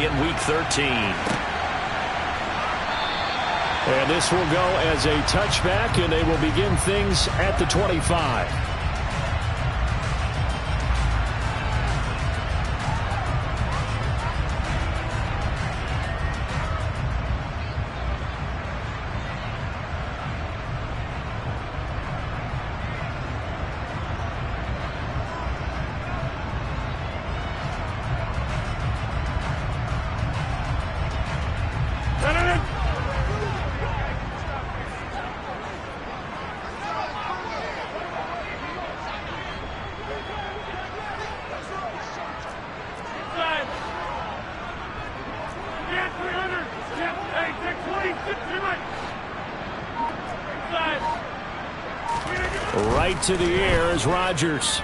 begin Week 13. And this will go as a touchback, and they will begin things at the 25. Right to the air is Rodgers.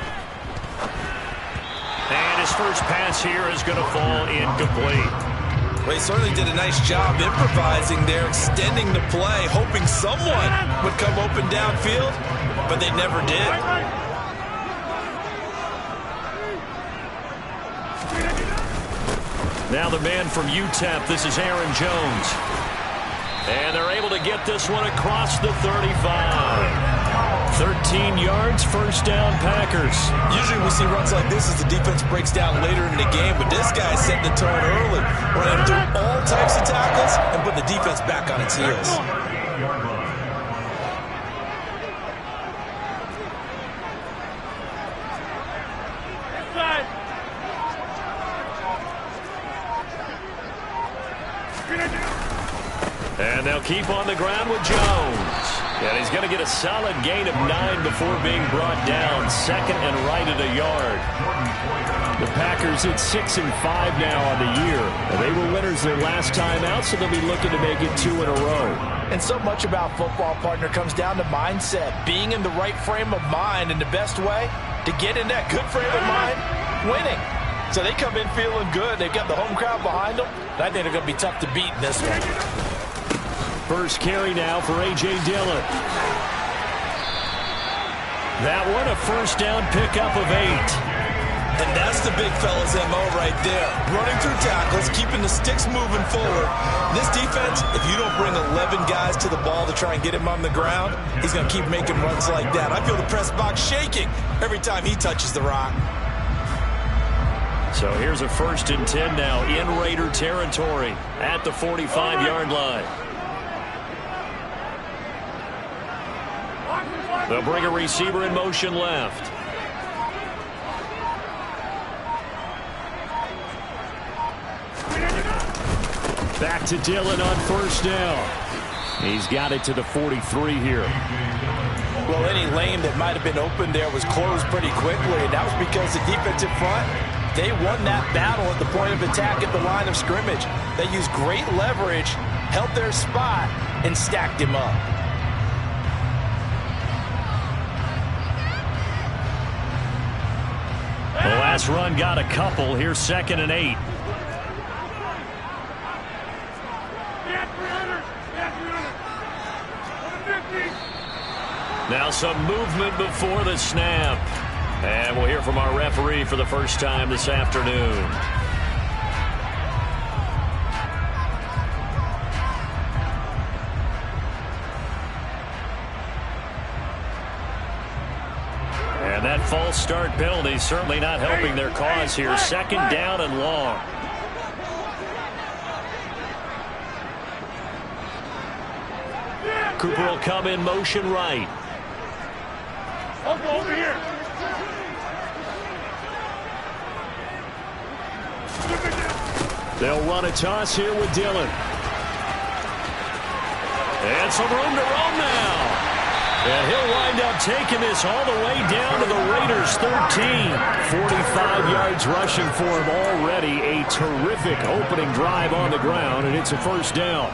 And his first pass here is going to fall incomplete. Well, he certainly did a nice job improvising there, extending the play, hoping someone would come open downfield, but they never did. Now the man from UTEP, this is Aaron Jones. And they're able to get this one across the 35. 13 yards, first down, Packers. Usually we see runs like this as the defense breaks down later in the game, but this guy set the tone early, running through all types of tackles and put the defense back on its heels. And they'll keep on the ground with Jones. And he's going to get a solid gain of 9 before being brought down. Second and right at a yard. The Packers at 6-5 now on the year. They were winners their last time out, so they'll be looking to make it 2 in a row. And so much about football, partner, comes down to mindset. Being in the right frame of mind, and the best way to get in that good frame of mind, winning. So they come in feeling good. They've got the home crowd behind them. And I think they're going to be tough to beat in this one. First carry now for A.J. Dillon. That one a first down pickup of 8. And that's the big fella's MO right there. Running through tackles, keeping the sticks moving forward. This defense, if you don't bring 11 guys to the ball to try and get him on the ground, he's going to keep making runs like that. I feel the press box shaking every time he touches the rock. So here's a 1st and 10 now in Raider territory at the 45-yard line. They'll bring a receiver in motion left. Back to Dillon on first down. He's got it to the 43 here. Well, any lane that might have been open there was closed pretty quickly, and that was because the defensive front, they won that battle at the point of attack at the line of scrimmage. They used great leverage, held their spot, and stacked him up. The last run got a couple. Here's 2nd and 8. Now some movement before the snap. And we'll hear from our referee for the first time this afternoon. And that false start penalty certainly not helping their cause here. 2nd down and long. Cooper will come in motion right. Over here. They'll run a toss here with Dillon. And some room to roam now. And he'll wind up taking this all the way down to the Raiders' 13. 45 yards rushing for him already. A terrific opening drive on the ground, and it's a first down.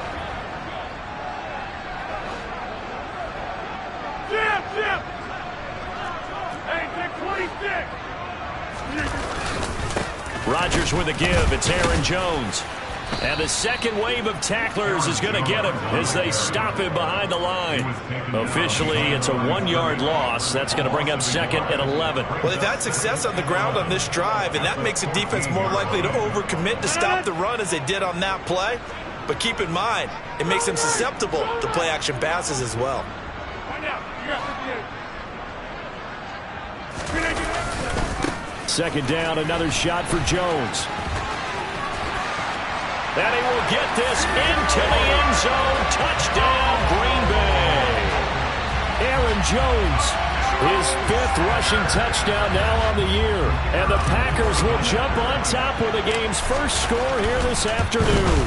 Rodgers with a give. It's Aaron Jones. And the second wave of tacklers is going to get him as they stop him behind the line. Officially, it's a 1-yard loss. That's going to bring up second and 11. Well, they've had success on the ground on this drive, and that makes the defense more likely to overcommit to stop the run as they did on that play. But keep in mind, it makes them susceptible to play-action passes as well. Second down, another shot for Jones. And he will get this into the end zone. Touchdown, Green Bay. Aaron Jones, his 5th rushing touchdown now on the year. And the Packers will jump on top with the game's first score here this afternoon.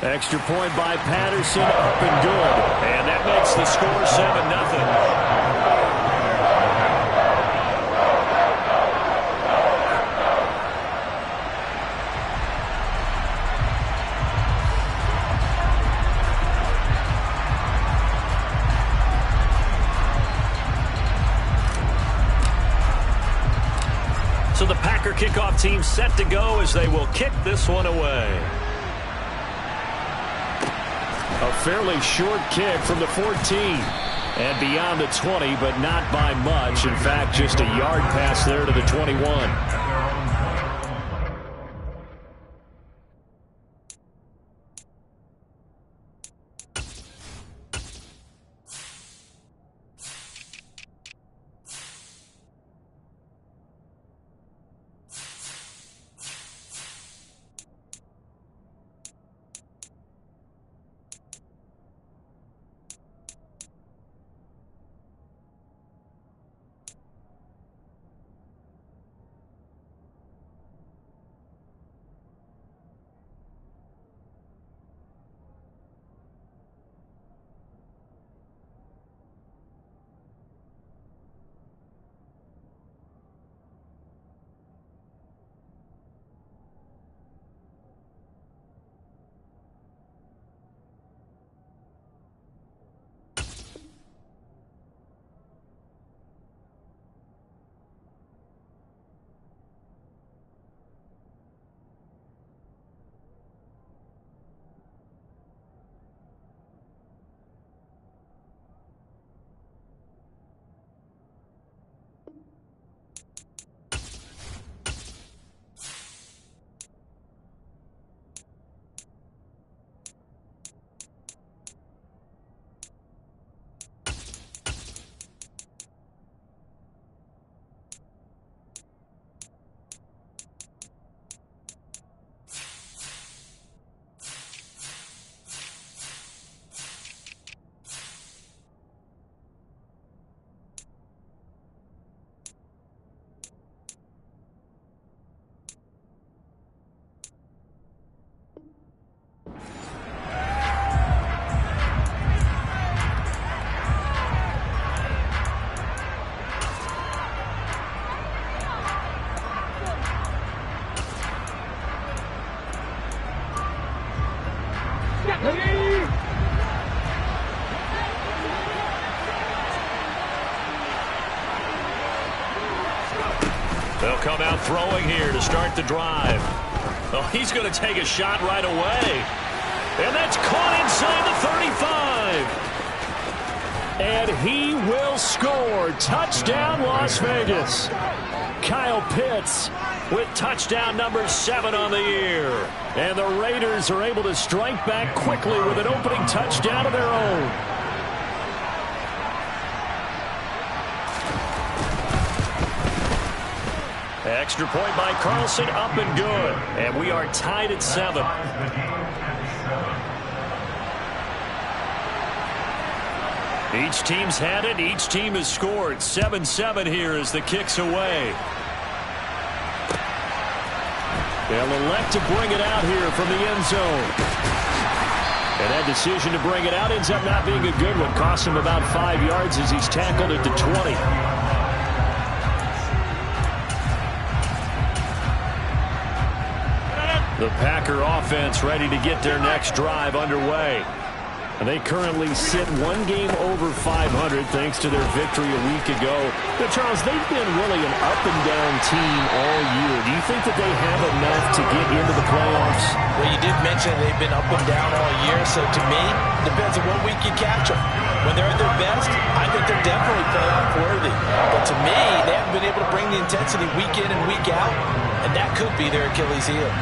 Extra point by Patterson, up and good. And that makes the score 7-0. So the Packer kickoff team set to go as they will kick this one away. A fairly short kick from the 14 and beyond the 20, but not by much. In fact, just a yard pass there to the 21. They'll come out throwing here to start the drive. Oh, he's going to take a shot right away. And that's caught inside the 35. And he will score. Touchdown, Las Vegas. Kyle Pitts with touchdown number 7 on the year. And the Raiders are able to strike back quickly with an opening touchdown of their own. Extra point by Carlson, up and good. And we are tied at 7. Each team's had it. Each team has scored. 7-7 here as the kick's away. They'll elect to bring it out here from the end zone. And that decision to bring it out ends up not being a good one. Cost him about 5 yards as he's tackled at the 20. The Packer offense ready to get their next drive underway. And they currently sit one game over 500 thanks to their victory a week ago. But Charles, they've been really an up-and-down team all year. Do you think that they have enough to get into the playoffs? Well, you did mention they've been up and down all year, so to me, depends on what week you catch them. When they're at their best, I think they're definitely playoff worthy. But to me, they haven't been able to bring the intensity week in and week out, and that could be their Achilles heel.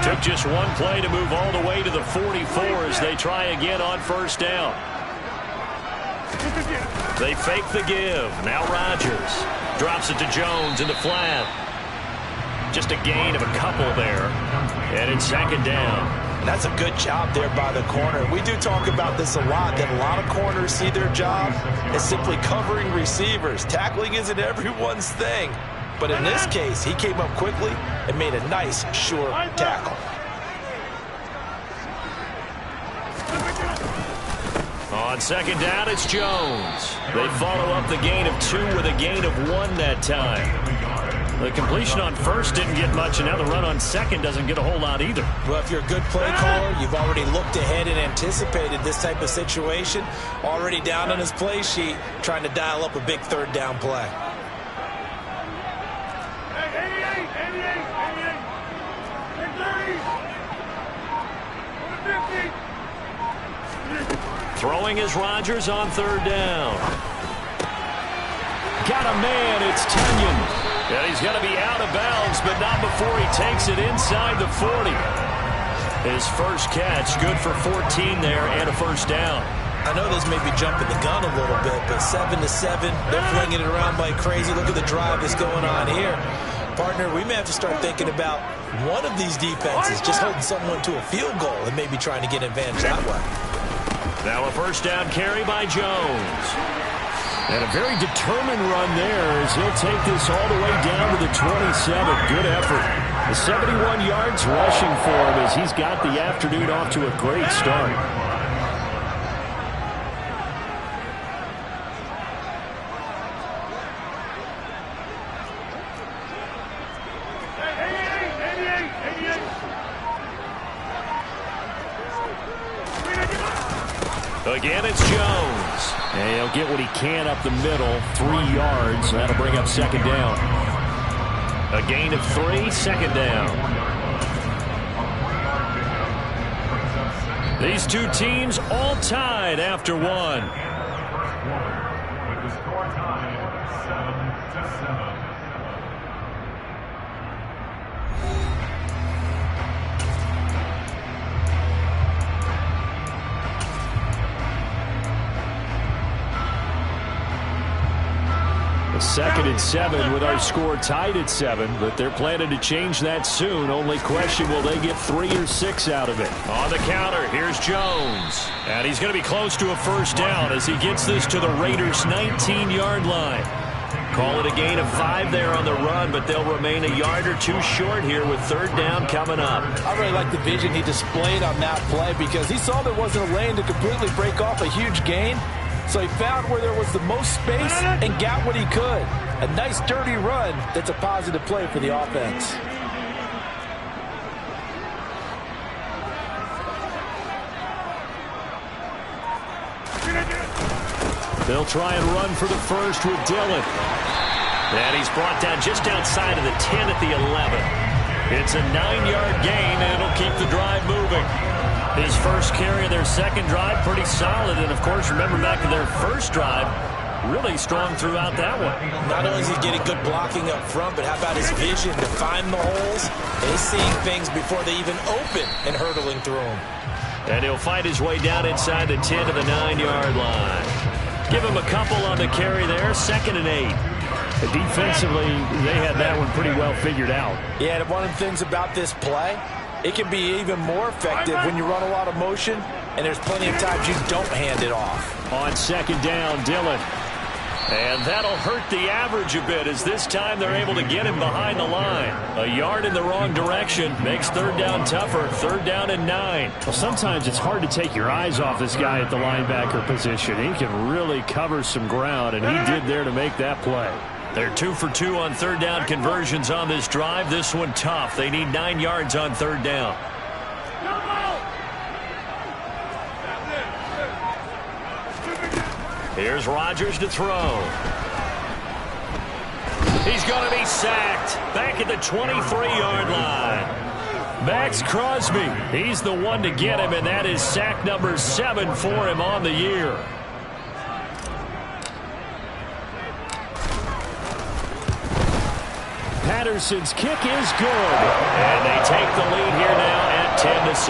Took just one play to move all the way to the 44 as they try again on first down. They fake the give. Now Rodgers drops it to Jones in the flat. Just a gain of a couple there. And it's second down. And that's a good job there by the corner. We do talk about this a lot, that a lot of corners see their job as simply covering receivers. Tackling isn't everyone's thing. But in this case, he came up quickly and made a nice, sure tackle. On second down, it's Jones. They follow up the gain of 2 with a gain of 1 that time. The completion on first didn't get much, and now the run on second doesn't get a whole lot either. Well, if you're a good play caller, you've already looked ahead and anticipated this type of situation. Already down on his play sheet, trying to dial up a big third down play. Throwing is Rodgers on third down. Got a man, it's Tunyon. And he's going to be out of bounds, but not before he takes it inside the 40. His first catch, good for 14 there and a first down. I know this may be jumping the gun a little bit, but 7-7, they're flinging it around like crazy. Look at the drive that's going on here. Partner, we may have to start thinking about one of these defenses just holding someone to a field goal and maybe trying to get advantage that way. Now a first down carry by Jones. And a very determined run there as he'll take this all the way down to the 27. Good effort. The 71 yards rushing for him as he's got the afternoon off to a great start. Again, it's Jones. And he'll get what he can up the middle. 3 yards. That'll bring up second down. A gain of 3, second down. These two teams all tied after one. With the score tied 7-7. Second and 7 with our score tied at 7, but they're planning to change that soon. Only question, will they get 3 or 6 out of it? On the counter, here's Jones. And he's going to be close to a first down as he gets this to the Raiders' 19-yard line. Call it a gain of 5 there on the run, but they'll remain a yard or 2 short here with third down coming up. I really like the vision he displayed on that play because he saw there wasn't a lane to completely break off a huge gain. So he found where there was the most space and got what he could. A nice dirty run that's a positive play for the offense. They'll try and run for the first with Dillon. And he's brought down just outside of the 10 at the 11. It's a 9-yard gain, and it'll keep the drive moving. His first carry of their second drive, pretty solid. And, of course, remember back to their first drive, really strong throughout that one. Not only is he getting good blocking up front, but how about his vision to find the holes? He's seeing things before they even open and hurdling through them. And he'll fight his way down inside the 10 to the 9-yard line. Give him a couple on the carry there, 2nd and 8. Defensively, they had that one pretty well figured out. Yeah, and one of the things about this play, it can be even more effective when you run a lot of motion, and there's plenty of times you don't hand it off. On second down, Dillon. And that'll hurt the average a bit as this time they're able to get him behind the line. A yard in the wrong direction makes third down tougher. Third down and 9. Well, sometimes it's hard to take your eyes off this guy at the linebacker position. He can really cover some ground, and he did there to make that play. They're 2 for 2 on third down conversions on this drive. This one tough. They need 9 yards on third down. Here's Rodgers to throw. He's going to be sacked back at the 23-yard line. Max Crosby, he's the one to get him, and that is sack number 7 for him on the year. Patterson's kick is good. And they take the lead here now at 10-7.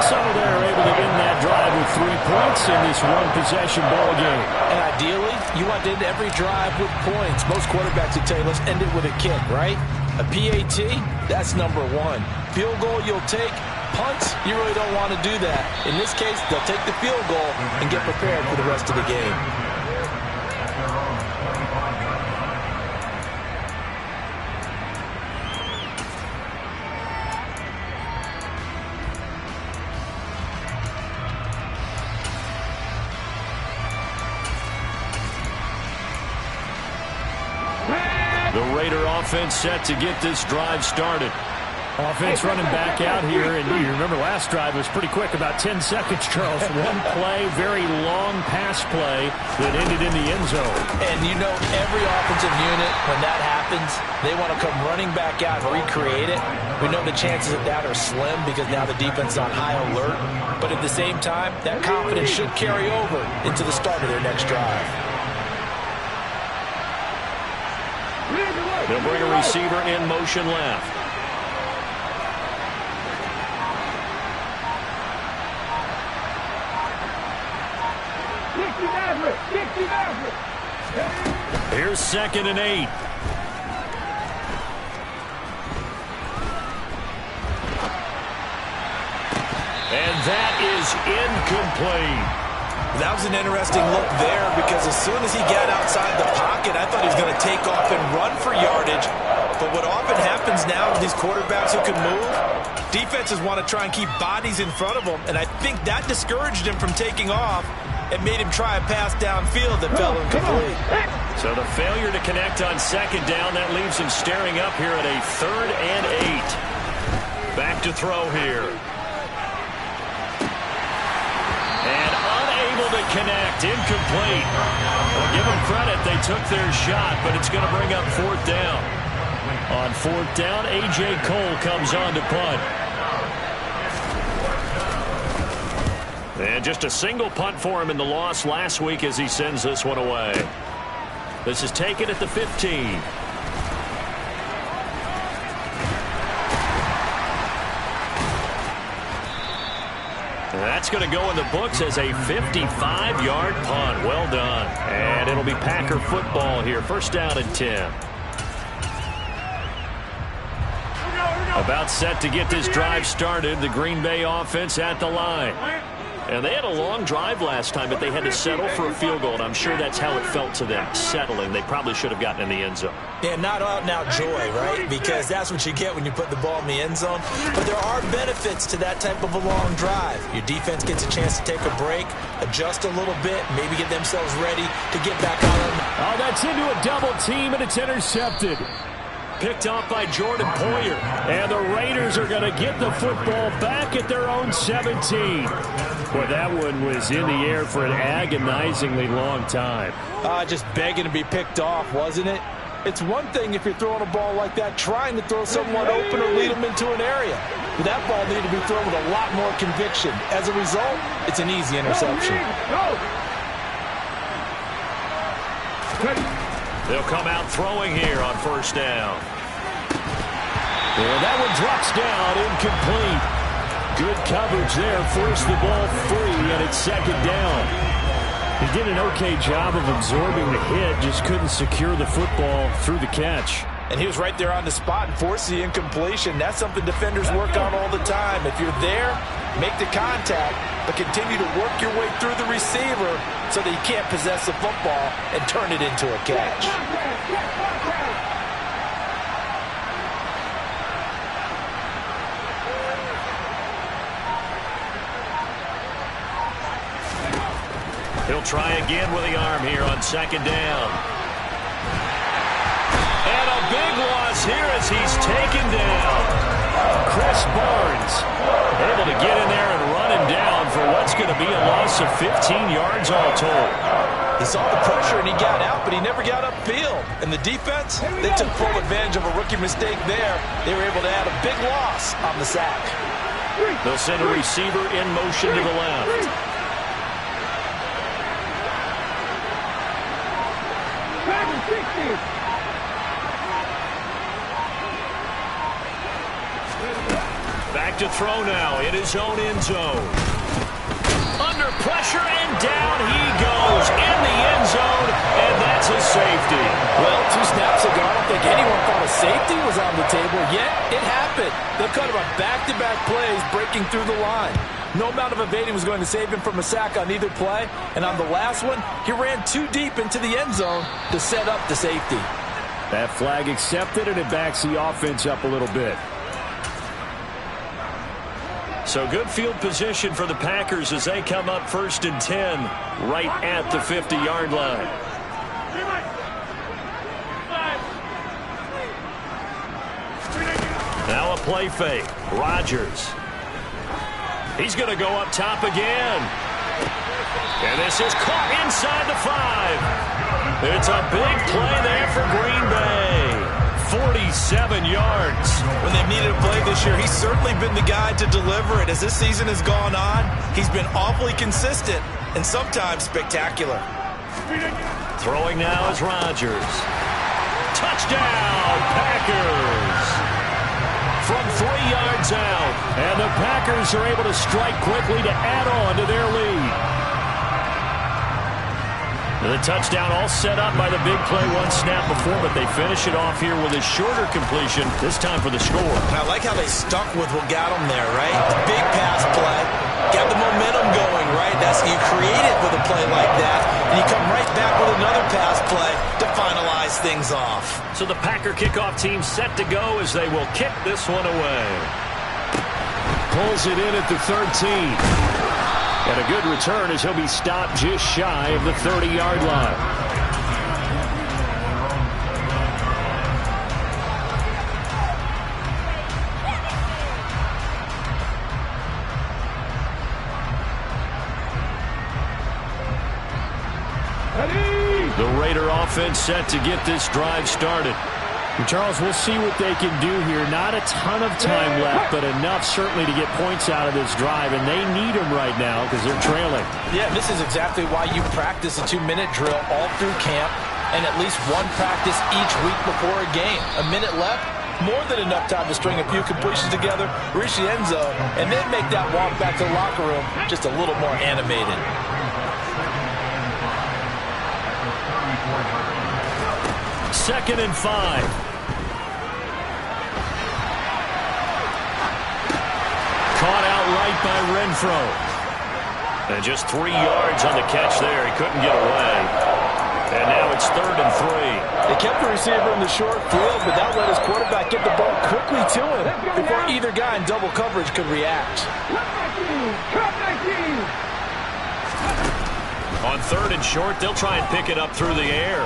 So they're able to end that drive with 3 points in this one-possession ball game. And ideally, you want to end every drive with points. Most quarterbacks would tell you, let's end it with a kick, right? A PAT, that's number 1. Field goal, you'll take. Punts, you really don't want to do that. In this case, they'll take the field goal and get prepared for the rest of the game. The Raider offense set to get this drive started. Offense running back out here, and you remember last drive was pretty quick, about 10 seconds, Charles. One play, very long pass play that ended in the end zone. And you know every offensive unit, when that happens, they want to come running back out and recreate it. We know the chances of that are slim because now the defense is on high alert. But at the same time, that confidence should carry over into the start of their next drive. They'll bring a receiver in motion left. Here's 2nd and 8. And that is incomplete. That was an interesting look there because as soon as he got outside the pocket, I thought he was going to take off and run for yardage. But what often happens now with these quarterbacks who can move, defenses want to try and keep bodies in front of them, and I think that discouraged him from taking off and made him try a pass downfield that fell incomplete. So the failure to connect on 2nd down, that leaves him staring up here at a 3rd and 8. Back to throw here. And unable to connect, incomplete. Well, give them credit, they took their shot, but it's going to bring up 4th down. On 4th down, A.J. Cole comes on to punt. And just a single punt for him in the loss last week as he sends this one away. This is taken at the 15. And that's going to go in the books as a 55-yard punt. Well done. And it'll be Packer football here. 1st down and 10. About set to get this drive started. The Green Bay offense at the line. And they had a long drive last time, but they had to settle for a field goal, and I'm sure that's how it felt to them, settling. They probably should have gotten in the end zone. Yeah, not out-and-out joy, right? Because that's what you get when you put the ball in the end zone. But there are benefits to that type of a long drive. Your defense gets a chance to take a break, adjust a little bit, maybe get themselves ready to get back on them. Oh, that's into a double team, and it's intercepted. Picked off by Jordan Poyer. And the Raiders are going to get the football back at their own 17. Boy, that one was in the air for an agonizingly long time. Just begging to be picked off, wasn't it? It's one thing if you're throwing a ball like that, trying to throw someone open or lead them into an area. But that ball needed to be thrown with a lot more conviction. As a result, it's an easy interception. They'll come out throwing here on 1st down. Well, that one drops down, incomplete. Good coverage there, forced the ball free, and it's 2nd down. He did an okay job of absorbing the hit, just couldn't secure the football through the catch. And he was right there on the spot and forced the incompletion. That's something defenders work on all the time. If you're there, make the contact, but continue to work your way through the receiver so that you can't possess the football and turn it into a catch. He'll try again with the arm here on 2nd down. taken down. Chris Barnes able to get in there and run him down for what's going to be a loss of 15 yards all told. He saw the pressure and he got out, but he never got upfield. And the defense, they took full advantage of a rookie mistake there. They were able to add a big loss on the sack. They'll send a receiver in motion to the left. Back to throw now in his own end zone. Under pressure and down he goes in the end zone, and that's a safety. Well, 2 snaps ago, I don't think anyone thought a safety was on the table, yet it happened. They cut him on back-to-back plays breaking through the line. No amount of evading was going to save him from a sack on either play, and on the last one, he ran too deep into the end zone to set up the safety. That flag accepted, and it backs the offense up a little bit. So good field position for the Packers as they come up 1st and 10 right at the 50-yard line. Now a play fake. Rodgers. He's going to go up top again. And this is caught inside the 5. It's a big play there for Green Bay. 47 yards. When they've needed a play this year, he's certainly been the guy to deliver it. As this season has gone on, he's been awfully consistent and sometimes spectacular. Throwing now is Rodgers. Touchdown, Packers. From 3 yards out. And the Packers are able to strike quickly to add on to their lead. The touchdown all set up by the big play 1 snap before, but they finish it off here with a shorter completion, this time for the score. And I like how they stuck with what got them there, right? Big pass play. Got the momentum going, right? That's you create it with a play like that, and you come right back with another pass play to finalize things off. So the Packer kickoff team set to go as they will kick this one away. Pulls it in at the 13. And a good return as he'll be stopped just shy of the 30-yard line. The Raider offense set to get this drive started. Charles, we'll see what they can do here. Not a ton of time left, but enough certainly to get points out of this drive, and they need them right now because they're trailing. Yeah, this is exactly why you practice a 2-minute drill all through camp and at least 1 practice each week before a game. A minute left, more than enough time to string a few completions together, reach the end zone, and then make that walk back to the locker room just a little more animated. 2nd and 5. Caught outright by Renfro. And just 3 yards on the catch there. He couldn't get away. And now it's 3rd and 3. They kept the receiver in the short field, but that let his quarterback get the ball quickly to him before either guy in double coverage could react. On 3rd and short, they'll try and pick it up through the air.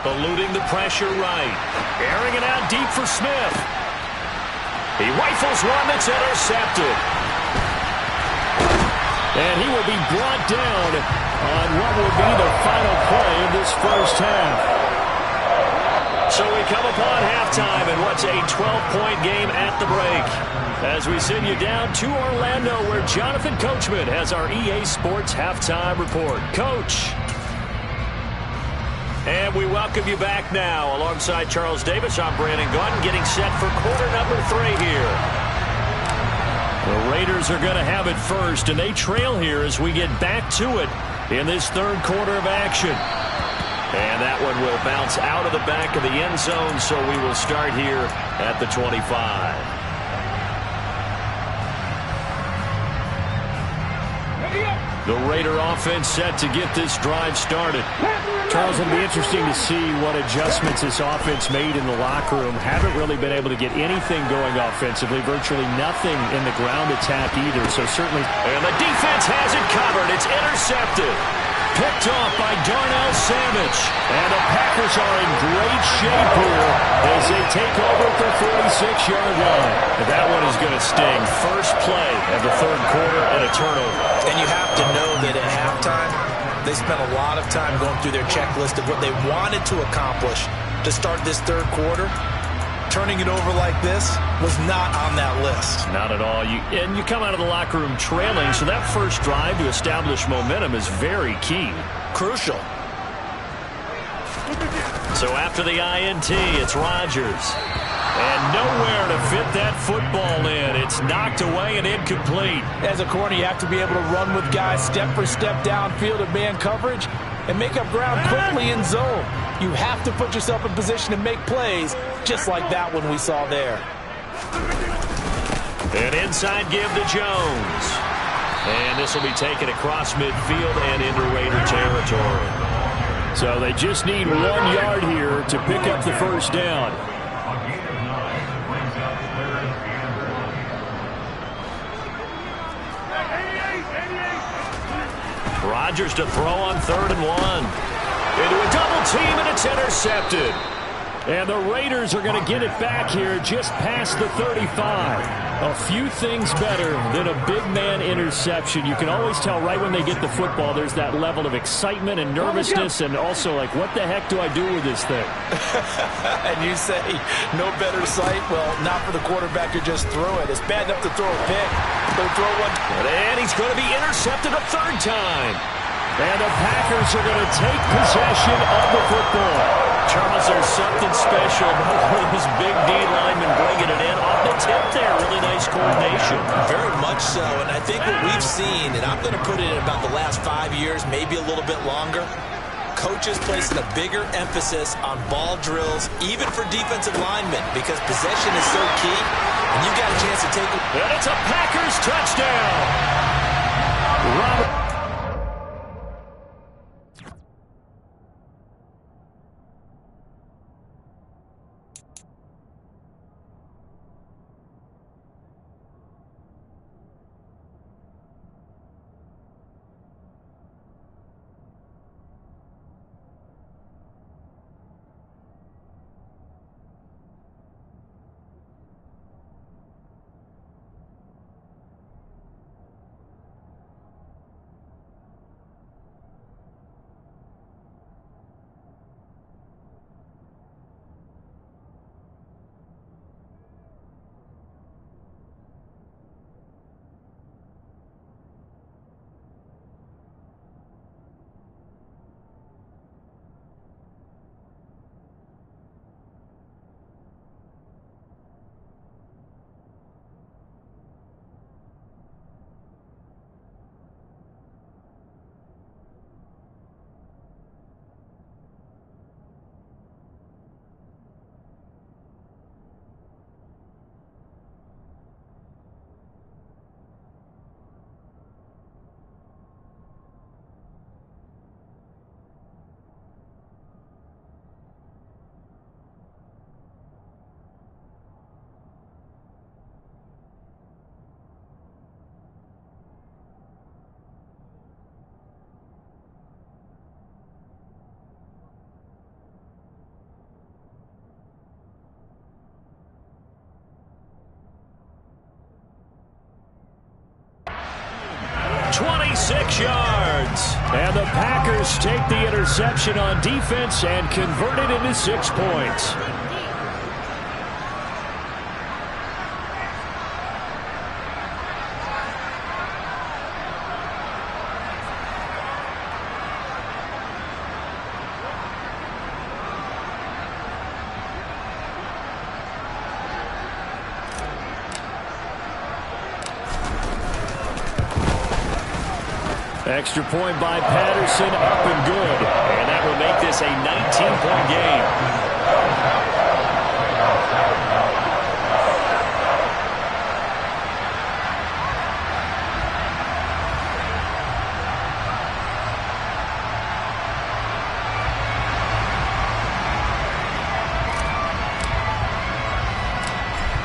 Eluding the pressure right. Airing it out deep for Smith. He rifles one that's intercepted. And he will be brought down on what will be the final play of this first half. So we come upon halftime in what's a 12-point game at the break. As we send you down to Orlando, where Jonathan Coachman has our EA Sports halftime report. Coach. And we welcome you back now. Alongside Charles Davis, I'm Brandon Gaudin, getting set for quarter number 3 here. The Raiders are going to have it first, and they trail here as we get back to it in this 3rd quarter of action. And that one will bounce out of the back of the end zone, so we will start here at the 25. The Raider offense set to get this drive started. Charles, it'll be interesting to see what adjustments this offense made in the locker room. Haven't really been able to get anything going offensively. Virtually nothing in the ground attack either. So certainly. And the defense has it covered. It's intercepted. Picked off by Darnell Savage. And the Packers are in great shape here as as they take over at the 46-yard line. And that one is going to sting. First play of the third quarter and a turnover. And you have to know that at halftime, they spent a lot of time going through their checklist of what they wanted to accomplish to start this third quarter. Turning it over like this was not on that list. Not at all. And you come out of the locker room trailing, so that first drive to establish momentum is very key. Crucial. So after the INT, it's Rodgers. And nowhere to fit that football in. It's knocked away and incomplete. As a corner, you have to be able to run with guys step for step downfield of man coverage and make up ground quickly in zone. You have to put yourself in position to make plays, just like that one we saw there. An inside give to Jones. And this will be taken across midfield and into Raider territory. So they just need 1 yard here to pick up the first down. A gain of 9 brings up third and 1. Rodgers to throw on 3rd and 1. Into a double team, and it's intercepted. And the Raiders are going to get it back here just past the 35. A few things better than a big man interception. You can always tell right when they get the football, there's that level of excitement and nervousness, and also like, what the heck do I do with this thing? And you say, no better sight? Well, not for the quarterback to just throw it. It's bad enough to throw a pick. But throw one. And he's going to be intercepted a 3rd time. And the Packers are going to take possession of the football. Charles, there's something special about those big D linemen bringing it in off the tip there. Really nice coordination. Very much so. And I think what we've seen, and I'm going to put it in about the last 5 years, maybe a little bit longer, coaches placing a bigger emphasis on ball drills, even for defensive linemen, because possession is so key, and you've got a chance to take it. And it's a Packers touchdown. Robert. Yards. And the Packers take the interception on defense and convert it into 6 points. Extra point by Patterson, up and good. And that will make this a 19-point game.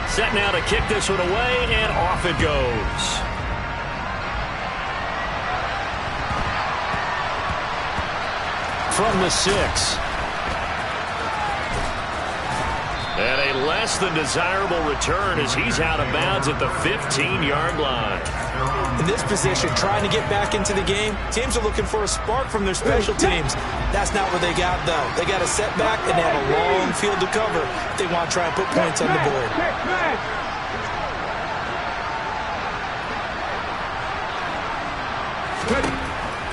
Set now to kick this one away, and off it goes. From the 6. And a less than desirable return as he's out of bounds at the 15-yard line. In this position, trying to get back into the game, teams are looking for a spark from their special teams. That's not what they got, though. They got a setback, and they have a long field to cover if they want to try and put points on the board.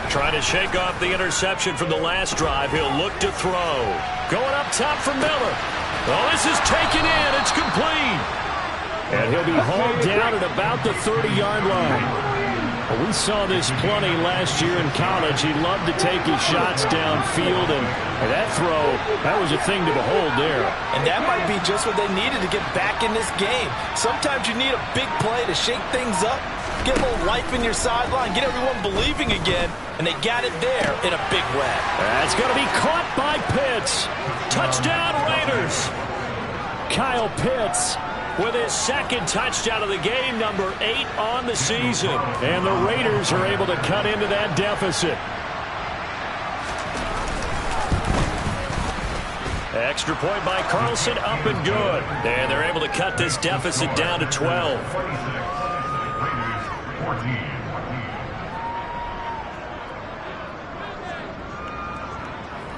Trying to shake off the interception from the last drive. He'll look to throw. Going up top for Miller. Oh, this is taken in. It's complete. And he'll be hauled down at about the 30-yard line. Well, we saw this plenty last year in college. He loved to take his shots downfield, and that throw, that was a thing to behold there. And that might be just what they needed to get back in this game. Sometimes you need a big play to shake things up, get a little life in your sideline, get everyone believing again, and they got it there in a big way. That's going to be caught by Pitts. Touchdown, Raiders. Kyle Pitts with his second touchdown of the game, number 8 on the season. And the Raiders are able to cut into that deficit. Extra point by Carlson, up and good. And they're able to cut this deficit down to 12.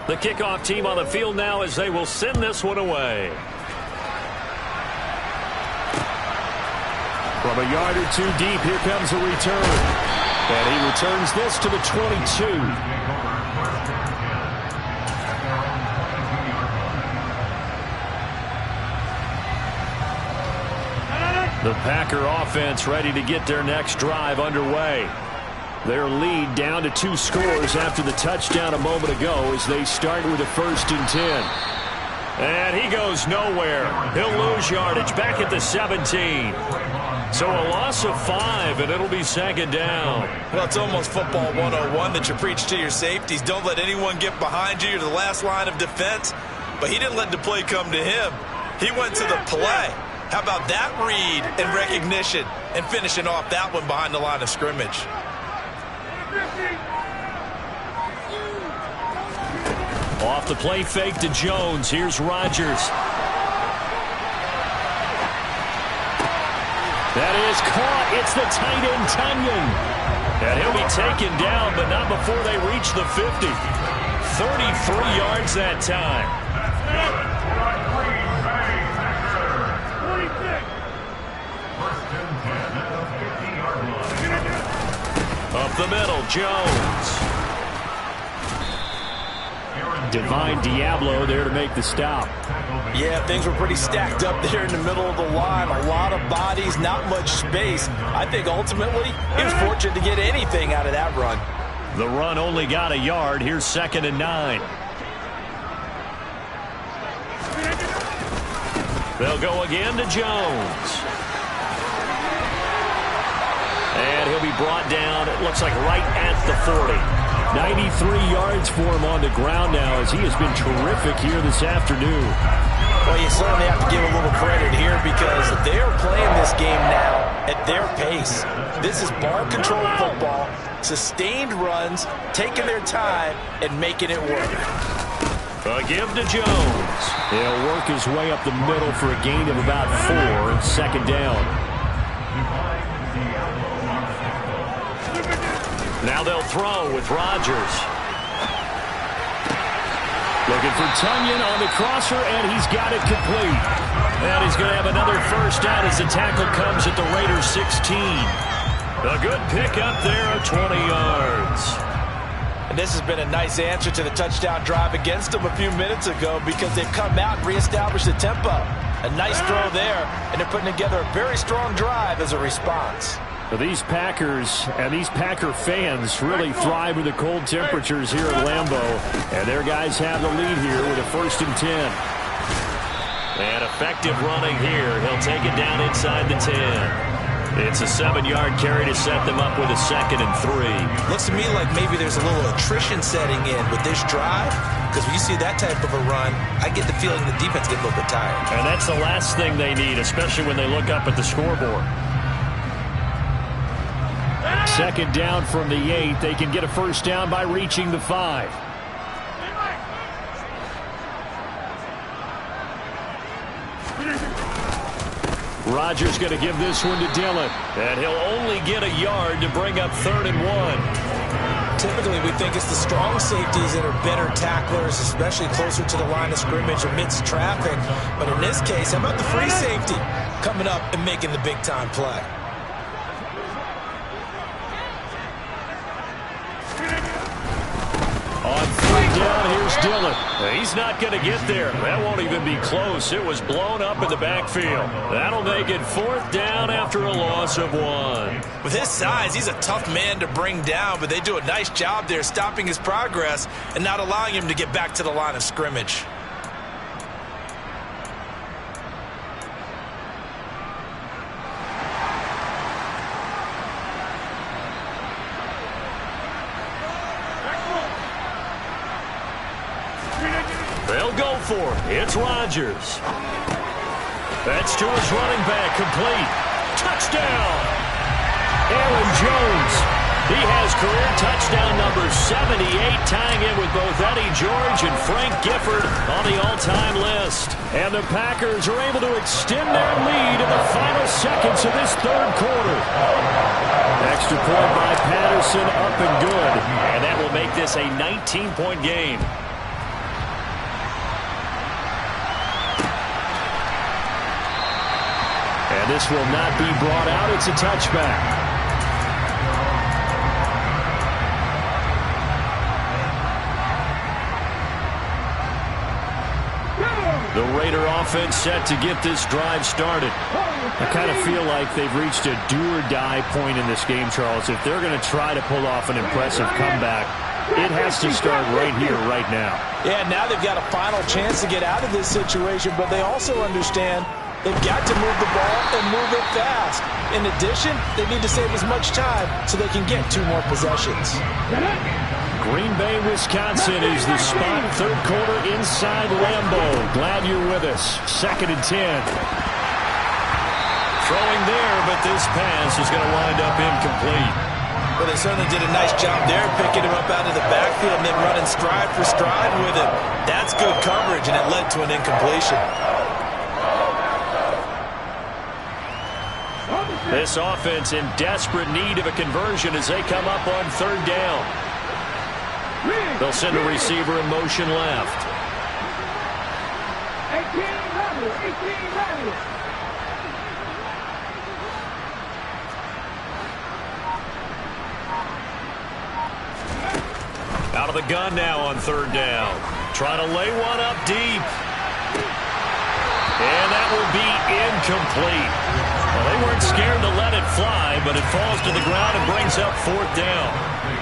The kickoff team on the field now as they will send this one away. From a yard or two deep, here comes a return. And he returns this to the 22. The Packer offense ready to get their next drive underway. Their lead down to 2 scores after the touchdown a moment ago as they start with a 1st and 10. And he goes nowhere. He'll lose yardage back at the 17. So a loss of 5, and it'll be 2nd down. Well, it's almost football 101 that you preach to your safeties. Don't let anyone get behind you. You're the last line of defense. But he didn't let the play come to him. He went to the play. How about that read and recognition and finishing off that one behind the line of scrimmage? Off the play fake to Jones. Here's Rodgers. That is caught. It's the tight end, Tunyon. And he'll be taken down, but not before they reach the 50. 33 yards that time. Up the middle, Jones. Divine Diablo there to make the stop. Yeah, things were pretty stacked up there in the middle of the line. A lot of bodies, not much space. I think ultimately he was fortunate to get anything out of that run. The run only got a yard. Here's 2nd and 9. They'll go again to Jones. And he'll be brought down, it looks like right at the 40. 93 yards for him on the ground now as he has been terrific here this afternoon. Well, you certainly have to give a little credit here because they're playing this game now at their pace. This is ball control football, sustained runs, taking their time, and making it work. A give to Jones. He'll work his way up the middle for a gain of about 4, 2nd down. Now they'll throw with Rodgers. Looking for Tunyon on the crosser, and he's got it complete. And he's going to have another 1st down as the tackle comes at the Raiders 16. A good pick up there of 20 yards. And this has been a nice answer to the touchdown drive against them a few minutes ago because they've come out and reestablished the tempo. A nice throw there, and they're putting together a very strong drive as a response. Well, these Packers and these Packer fans really thrive with the cold temperatures here at Lambeau. And their guys have the lead here with a 1st and 10. And effective running here. He'll take it down inside the 10. It's a 7-yard carry to set them up with a 2nd and 3. Looks to me like maybe there's a little attrition setting in with this drive. Because when you see that type of a run, I get the feeling the defense gets a little bit tired. And that's the last thing they need, especially when they look up at the scoreboard. 2nd down from the 8. They can get a 1st down by reaching the 5. Rodgers going to give this one to Dillon. And he'll only get a yard to bring up 3rd and 1. Typically, we think it's the strong safeties that are better tacklers, especially closer to the line of scrimmage amidst traffic. But in this case, how about the free safety coming up and making the big-time play? On 3rd down, here's Dillon. He's not going to get there. That won't even be close. It was blown up in the backfield. That'll make it 4th down after a loss of 1. With his size, he's a tough man to bring down, but they do a nice job there stopping his progress and not allowing him to get back to the line of scrimmage. They'll go for it. It's Rodgers. That's to his running back, complete. Touchdown! Aaron Jones. He has career touchdown number 78, tying in with both Eddie George and Frank Gifford on the all-time list. And the Packers are able to extend their lead in the final seconds of this 3rd quarter. Extra point by Patterson, up and good. And that will make this a 19-point game. And this will not be brought out. It's a touchback. The Raider offense set to get this drive started. I kind of feel like they've reached a do-or-die point in this game, Charles. If they're going to try to pull off an impressive comeback, it has to start right here, right now. Yeah, now they've got a final chance to get out of this situation, but they also understand they've got to move the ball and move it fast. In addition, they need to save as much time so they can get 2 more possessions. Green Bay, Wisconsin is the spot. 3rd quarter inside Lambeau. Glad you're with us. 2nd and 10. Throwing there, but this pass is going to wind up incomplete. Well, they certainly did a nice job there, picking him up out of the backfield and then running stride for stride with him. That's good coverage, and it led to an incompletion. This offense in desperate need of a conversion as they come up on 3rd down. They'll send a receiver in motion left. 18 Out of the gun now on 3rd down. Trying to lay one up deep. And that will be incomplete. Well, they weren't scared to let it fly, but it falls to the ground and brings up 4th down.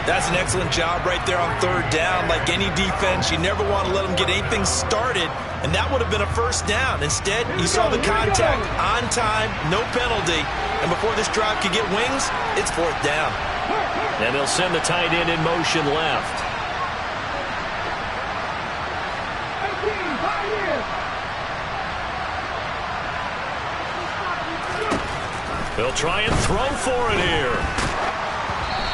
That's an excellent job right there on 3rd down. Like any defense, you never want to let them get anything started, and that would have been a 1st down. Instead, you saw the contact on time, no penalty, and before this drive could get wings, it's 4th down. And they'll send the tight end in motion left. They'll try and throw for it here.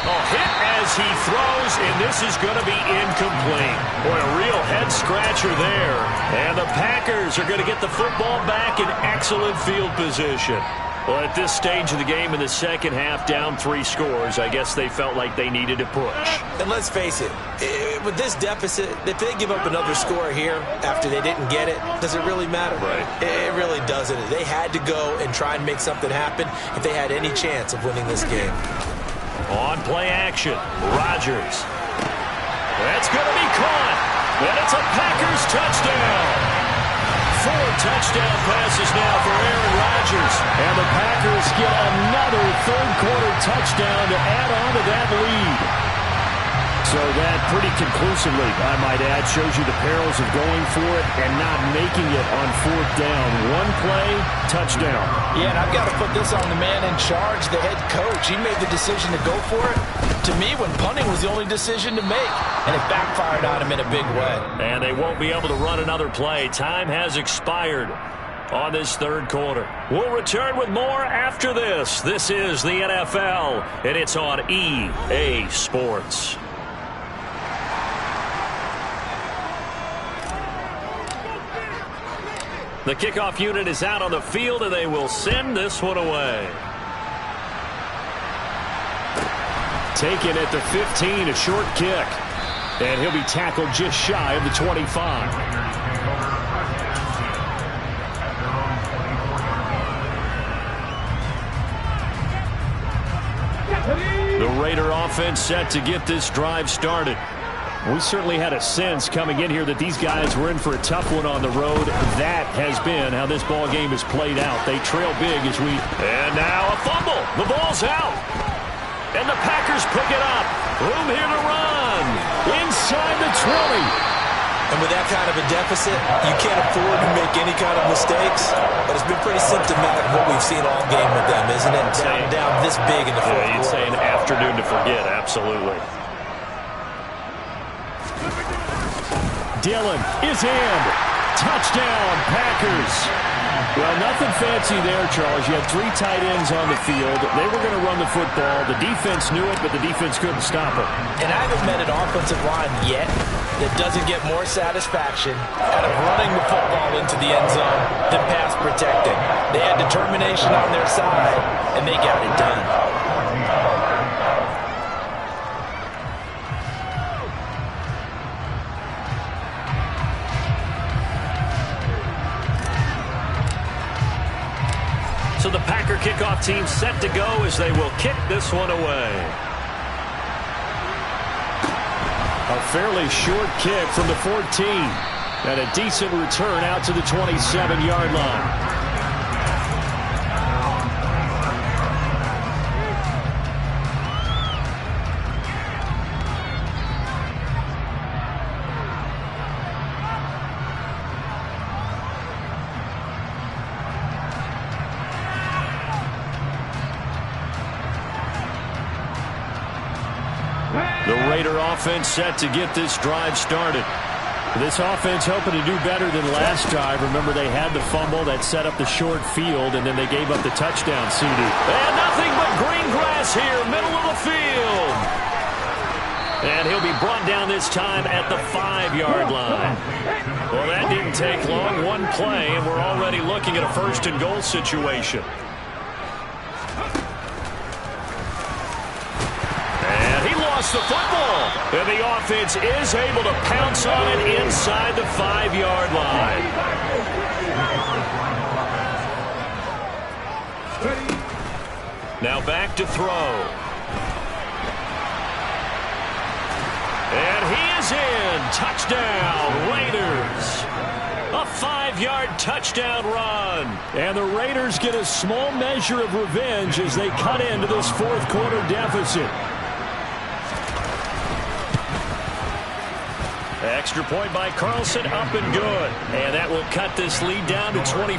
Oh, hit as he throws, and this is going to be incomplete. Boy, a real head-scratcher there. And the Packers are going to get the football back in excellent field position. Well, at this stage of the game in the 2nd half, down 3 scores, I guess they felt like they needed to push. And let's face it, with this deficit, if they give up another score here after they didn't get it, does it really matter? Right. It really doesn't. They had to go and try and make something happen if they had any chance of winning this game. On play action, Rodgers. That's going to be caught. And it's a Packers touchdown. 4 touchdown passes now for Aaron Rodgers. And the Packers get another 3rd quarter touchdown to add on to that lead. So that pretty conclusively, I might add, shows you the perils of going for it and not making it on 4th down. 1 play, touchdown. Yeah, and I've got to put this on the man in charge, the head coach. He made the decision to go for it. To me, when punting was the only decision to make, and it backfired on him in a big way. And they won't be able to run another play. Time has expired on this 3rd quarter. We'll return with more after this. This is the NFL, and it's on EA Sports. The kickoff unit is out on the field, and they will send this one away. Taken at the 15, a short kick. And he'll be tackled just shy of the 25. The Raider offense set to get this drive started. We certainly had a sense coming in here that these guys were in for a tough one on the road. That has been how this ball game has played out. They trail big as we... And now a fumble. The ball's out. And the Packers pick it up. Room here to run. Inside the 20. And with that kind of a deficit, you can't afford to make any kind of mistakes. But it's been pretty symptomatic of what we've seen all game with them, isn't it? Down this big in the fourth quarter. You'd say an afternoon to forget, absolutely. Dillon is in. Touchdown, Packers. Well, nothing fancy there, Charles. You had 3 tight ends on the field. They were going to run the football. The defense knew it, but the defense couldn't stop it. And I haven't met an offensive line yet that doesn't get more satisfaction out of running the football into the end zone than pass protecting. They had determination on their side, and they got it done. So the Packer kickoff team set to go as they will kick this one away. A fairly short kick from the 14. And a decent return out to the 27-yard line. The Raider offense set to get this drive started. This offense hoping to do better than last drive. Remember, they had the fumble that set up the short field, and then they gave up the touchdown, CD. And nothing but green grass here, middle of the field. And he'll be brought down this time at the 5-yard line. Well, that didn't take long. One play, and we're already looking at a first-and-goal situation. The football, and the offense is able to pounce on it inside the 5-yard line. Now back to throw. And he is in. Touchdown, Raiders. A 5-yard touchdown run. And the Raiders get a small measure of revenge as they cut into this fourth quarter deficit. Extra point by Carlson, up and good. And that will cut this lead down to 25.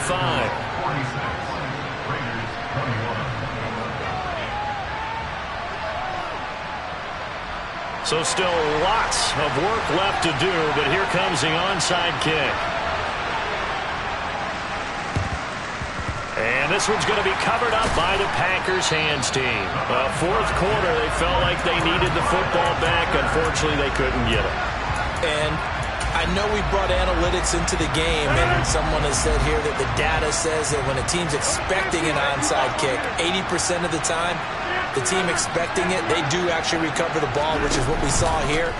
So still lots of work left to do, but here comes the onside kick. And this one's going to be covered up by the Packers hands team. Fourth quarter, they felt like they needed the football back. Unfortunately, they couldn't get it. And I know we brought analytics into the game, and someone has said here that the data says that when a team's expecting an onside kick, 80% of the time, the team expecting it, they do actually recover the ball, which is what we saw here.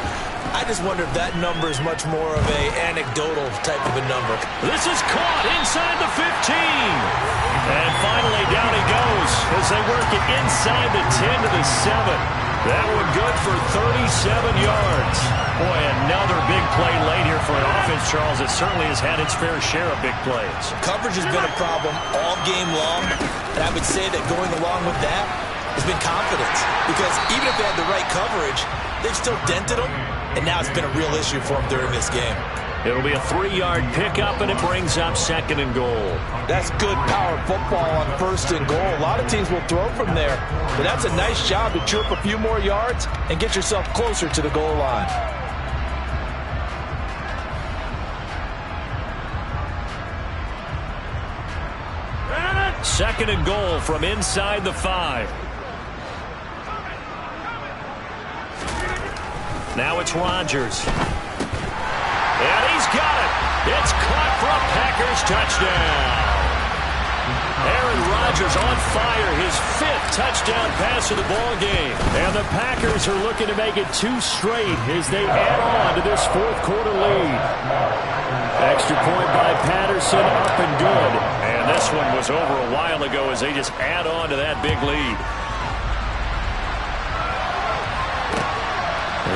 I just wonder if that number is much more of an anecdotal type of a number. This is caught inside the 15. And finally down he goes as they work it inside the 10 to the 7. That one good for 37 yards. Boy, another big play late here for an offense, Charles, that certainly has had its fair share of big plays. Coverage has been a problem all game long, and I would say that going along with that has been confidence. Because even if they had the right coverage, they've still dented them, and now it's been a real issue for them during this game. It'll be a 3-yard pickup, and it brings up 2nd and goal. That's good power football on 1st and goal. A lot of teams will throw from there, but that's a nice job to chew up a few more yards and get yourself closer to the goal line. Second and goal from inside the 5. Now it's Rodgers. And he's got it. It's caught for a Packers touchdown. Aaron Rodgers on fire, his 5th touchdown pass of the ball game. And the Packers are looking to make it 2 straight as they add on to this 4th quarter lead. Extra point by Patterson, up and good. And this one was over a while ago as they just add on to that big lead.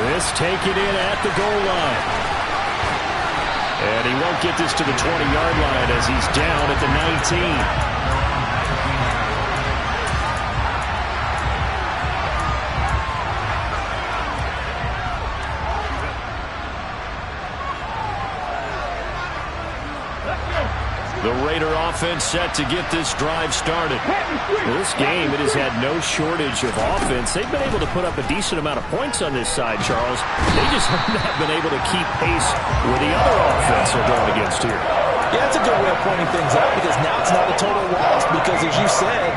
This taken in at the goal line. And he won't get this to the 20-yard line as he's down at the 19. The Raider offense set to get this drive started. This game, it has had no shortage of offense. They've been able to put up a decent amount of points on this side, Charles. They just have not been able to keep pace with the other offense they're going against here. Yeah, that's a good way of pointing things out because now it's not a total loss because, as you said,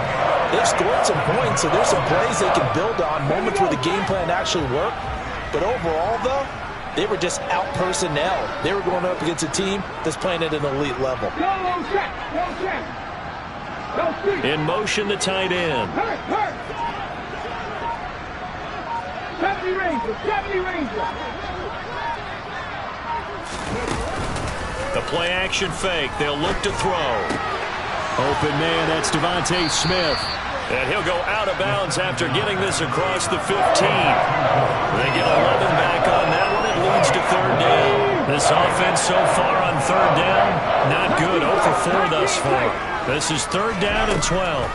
they've scored some points, so there's some plays they can build on, moments where the game plan actually worked. But overall, though, they were just out-personnel. They were going up against a team that's playing at an elite level. In motion, the tight end. 70 Rangers. The play-action fake. They'll look to throw. Open man, that's Devontae Smith. And he'll go out of bounds after getting this across the 15. They get 11 back on that one. It leads to 3rd down. This offense so far on 3rd down, not good. 0 for 4 thus far. This is 3rd down and 12.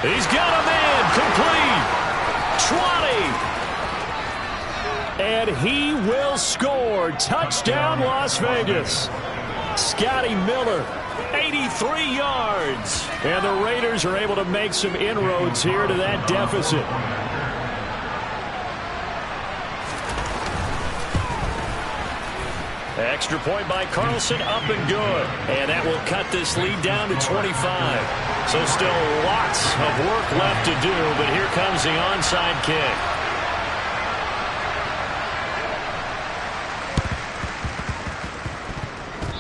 He's got a man complete. 20. And he will score. Touchdown, Las Vegas. Scotty Miller. 83 yards. And the Raiders are able to make some inroads here to that deficit. Extra point by Carlson, up and good. And that will cut this lead down to 25. So still lots of work left to do, but here comes the onside kick.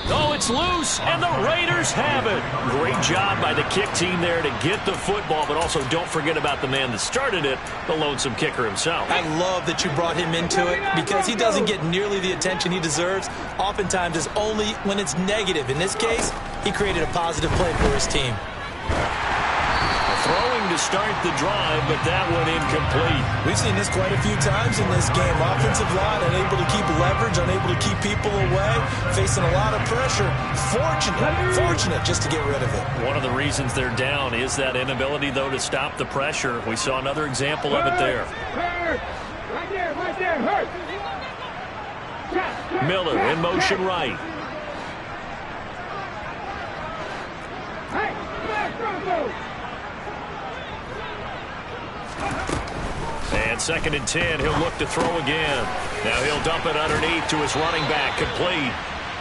Oh, it's loose, and the Raiders have it. Great job by the kick team there to get the football, but also don't forget about the man that started it, the lonesome kicker himself. I love that you brought him into it because he doesn't get nearly the attention he deserves. Oftentimes it's only when it's negative. In this case, he created a positive play for his team. Throwing to start the drive, but that one incomplete. We've seen this quite a few times in this game. Offensive line unable to keep leverage, unable to keep people away, facing a lot of pressure. Fortunate just to get rid of it. One of the reasons they're down is that inability, though, to stop the pressure. We saw another example of it there. Right there, hurt. Miller in motion right. And 2nd and 10, he'll look to throw again. Now he'll dump it underneath to his running back, complete.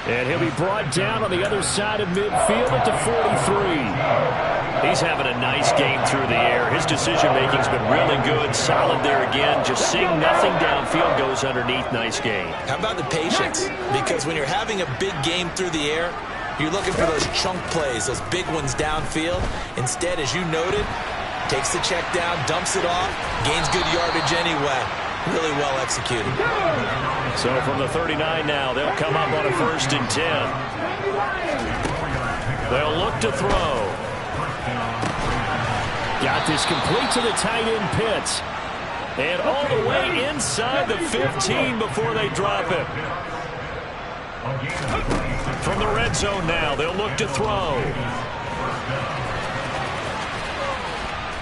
And he'll be brought down on the other side of midfield at the 43. He's having a nice game through the air. His decision-making's been really good, solid there again. Just seeing nothing downfield, goes underneath. Nice game. How about the patience? Because when you're having a big game through the air, you're looking for those chunk plays, those big ones downfield. Instead, as you noted, takes the check down, dumps it off, gains good yardage anyway. Really well executed. So from the 39 now, they'll come up on a 1st and 10. They'll look to throw. Got this complete to the tight end Pitts. And all the way inside the 15 before they drop it. From the red zone now, they'll look to throw.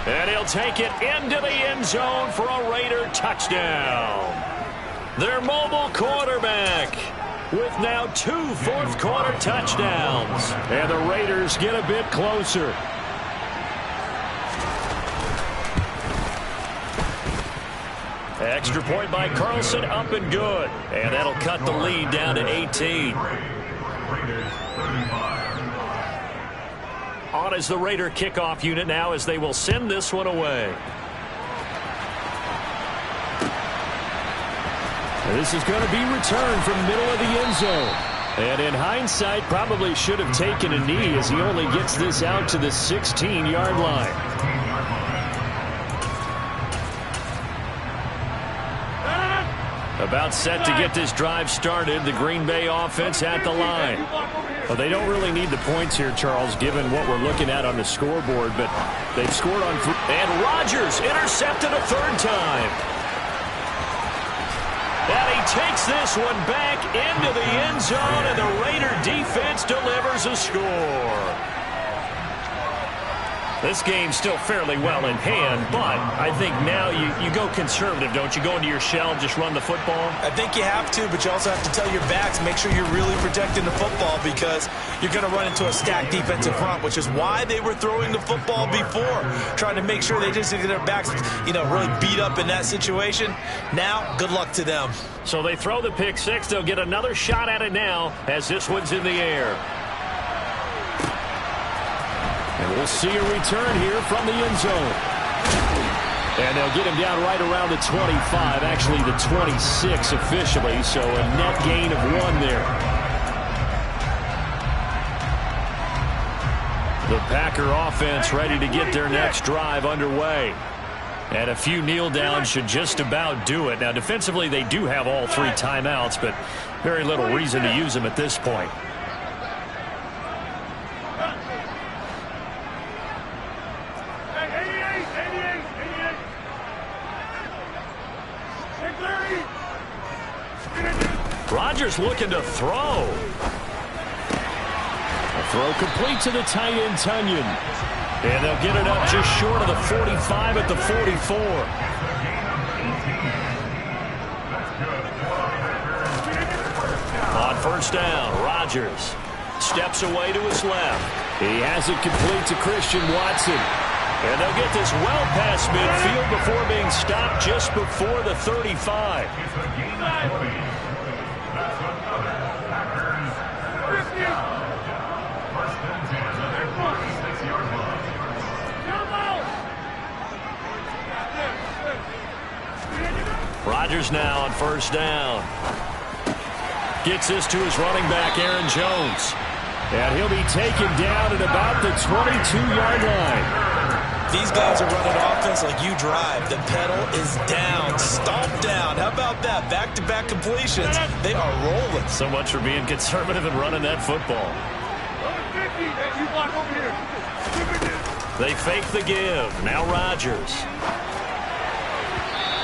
And he'll take it into the end zone for a Raider touchdown. Their mobile quarterback with now 2 fourth-quarter touchdowns. And the Raiders get a bit closer. Extra point by Carlson, up and good. And that'll cut the lead down to 18. On is the Raider kickoff unit now as they will send this one away. This is going to be returned from the middle of the end zone. And in hindsight, probably should have taken a knee as he only gets this out to the 16-yard line. About set to get this drive started. The Green Bay offense at the line. Well, they don't really need the points here, Charles, given what we're looking at on the scoreboard, but they've scored on 3. And Rodgers intercepted a third time. And he takes this one back into the end zone, and the Raider defense delivers a score. This game's still fairly well in hand, but I think now you go conservative, don't you? Go into your shell and just run the football? I think you have to, but you also have to tell your backs, make sure you're really protecting the football because you're going to run into a stacked defensive front, which is why they were throwing the football before, trying to make sure they just get their backs, really beat up in that situation. Now, good luck to them. So they throw the pick six. They'll get another shot at it now as this one's in the air. And we'll see a return here from the end zone. And they'll get him down right around the 25, actually the 26 officially, so a net gain of 1 there. The Packer offense ready to get their next drive underway. And a few kneel downs should just about do it. Now, defensively, they do have all 3 timeouts, but very little reason to use them at this point. Rodgers looking to throw. A throw complete to the tight end, Tunyon. And they'll get it up just short of the 45 at the 44. On first down, Rodgers steps away to his left. He has it complete to Christian Watson. And they'll get this well past midfield before being stopped just before the 35. Rodgers now on first down. Gets this to his running back, Aaron Jones. And he'll be taken down at about the 22-yard line. These guys are running offense like you drive. The pedal is down, stomped down. How about that? Back-to-back completions. They are rolling. So much for being conservative and running that football. They fake the give. Now Rodgers.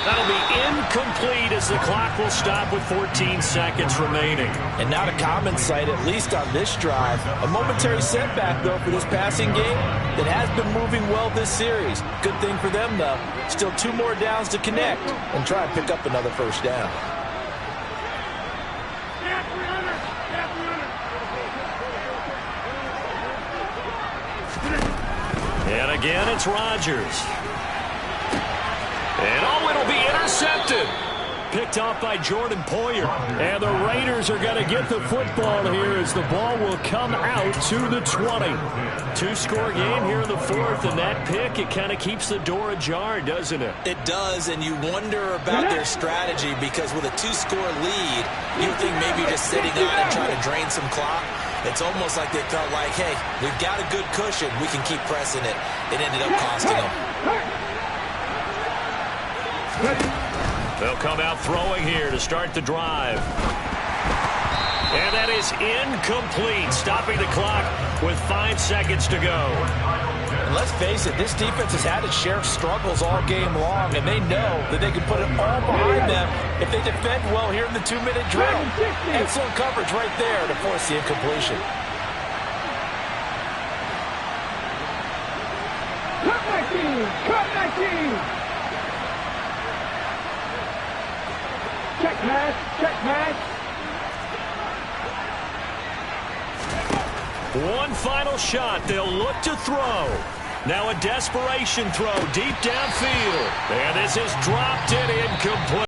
That'll be incomplete as the clock will stop with 14 seconds remaining. And not a common sight, at least on this drive. A momentary setback, though, for this passing game that has been moving well this series. Good thing for them, though. Still 2 more downs to connect and try and pick up another first down. And again, it's Rodgers. And it'll be intercepted. Picked off by Jordan Poyer. And the Raiders are going to get the football here as the ball will come out to the 20. 2-score game here in the 4th, and that pick, it kind of keeps the door ajar, doesn't it? It does, and you wonder about their strategy because with a 2-score lead, you would think maybe you're just sitting on and trying to drain some clock. It's almost like they felt like, hey, we've got a good cushion. We can keep pressing it. It ended up costing them. They'll come out throwing here to start the drive. And that is incomplete, stopping the clock with 5 seconds to go. And let's face it, this defense has had its share of struggles all game long, and they know that they can put it all behind them if they defend well here in the 2-minute drill. Excellent coverage right there to force the incompletion. Cut my team! Cut my team! Check pass! Check pass! One final shot. They'll look to throw. Now a desperation throw deep downfield. And this is dropped in incomplete.